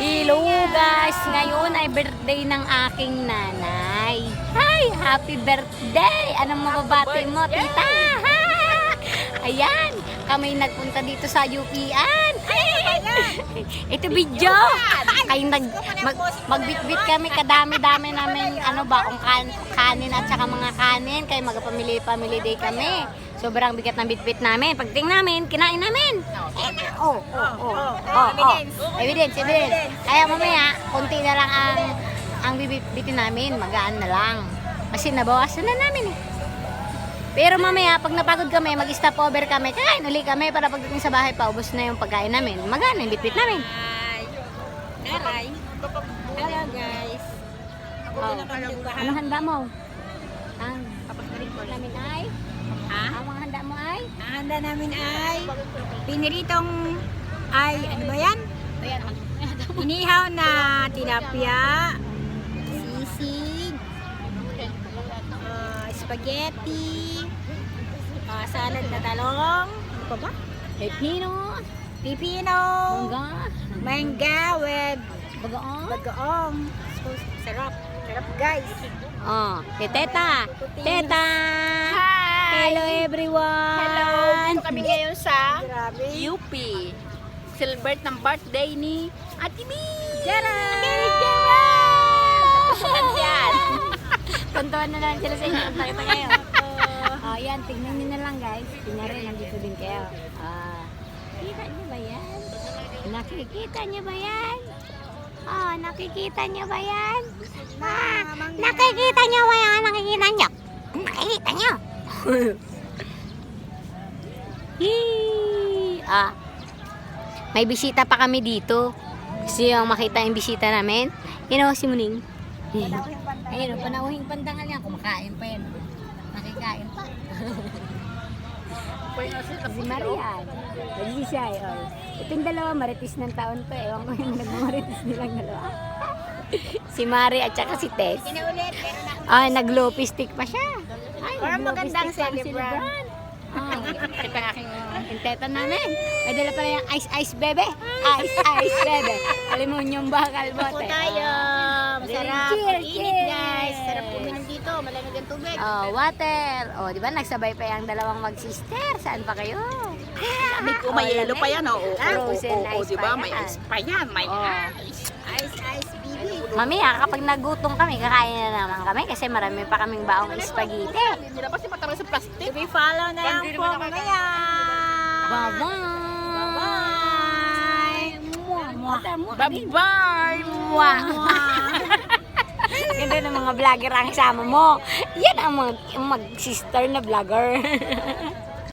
Hello guys! Ngayon ay birthday ng aking nanay. Hi! Happy birthday! Anong mababati mo, tita? Ha! Ayan! Kami nagpunta dito sa UP-an. Ito video! Kayo magbitbit kami, kadami-dami namin kanin at saka mga kanin. Kaya magpamili day kami. Sobrang bigat ng bitbit namin. Pagting namin, kinain namin. Evidence. Kaya mamaya, konti na lang ang bibitbitin namin. Magaan na lang. Kasi nabawasan na namin eh. Pero mamaya, pag napagod kami, mag-stop over kami, kain uli kami para pagdating sa bahay, paubos na yung pagkain namin. Magaan na yung bitbit namin. Taray. Hello guys. Ano handa mo? Ang namin ay? Ha? Ang mga handa mo ay? Ang handa namin ay piniritong ano ba yan? Inihaw na tilapia, sisig, spaghetti, salad na talong, ano pa ba? Pepino. Pipino, mangga with Bagoong. bagoong. So, sarap. Sarap guys. Kay Teta. Teta. Hi! Hello everyone. Hello! Dito kami ngayon sa Grabe. UP. Celebrate ng birthday ni Ate Mi! Tuntuan na lang sila sa inyo. Kita kayo. Yan, tignan nyo na lang guys. Tingnan rin, nandito din kayo. Kita nyo ba yan? Nakikita nyo ba yan? Nakikita nyo ba yan? Nakikita nyo ba yan? Nakikita nyo? Nakikita nyo? May bisita pa kami dito. Gusto yung makita yung bisita namin? Si Muning. Ayun, panauhing pandangal yan. Kumakain pa yan. Nakikain pa. Si Marian. Si Shay. Ito yung dalawa, maritis ng taon to. Ewan ko yung nagmamaritis nilang dalawa. Si Mari at saka si Tess. Kinaulit. Nag-low stick pa siya. Parang magandang celebrant. Ito ang aking inteta namin. May dala pala yung ice bebe. Ice bebe. Alimonyong bakal bote. Po tayo. Masarap. Cheers, Init guys. cheers. Sarap uminom dito. Malamig ang tubig. Water. Di ba nagsabay pa yung dalawang mag-sister? Saan pa kayo? May yelo pa yan, Frozen ice di ba? pa May yan. ice pa yan. May ice. Ice, baby. Mamaya, kapag nagutom kami, kakain na naman kami kasi marami pa kaming baong spaghetti. Hindi na kasi matagal sa plastic. To be follow na lang po mamaya. Bye-bye! Bye-bye! Ganda ng mga vlogger ang sama mo. Yan ang mag-sister na vlogger.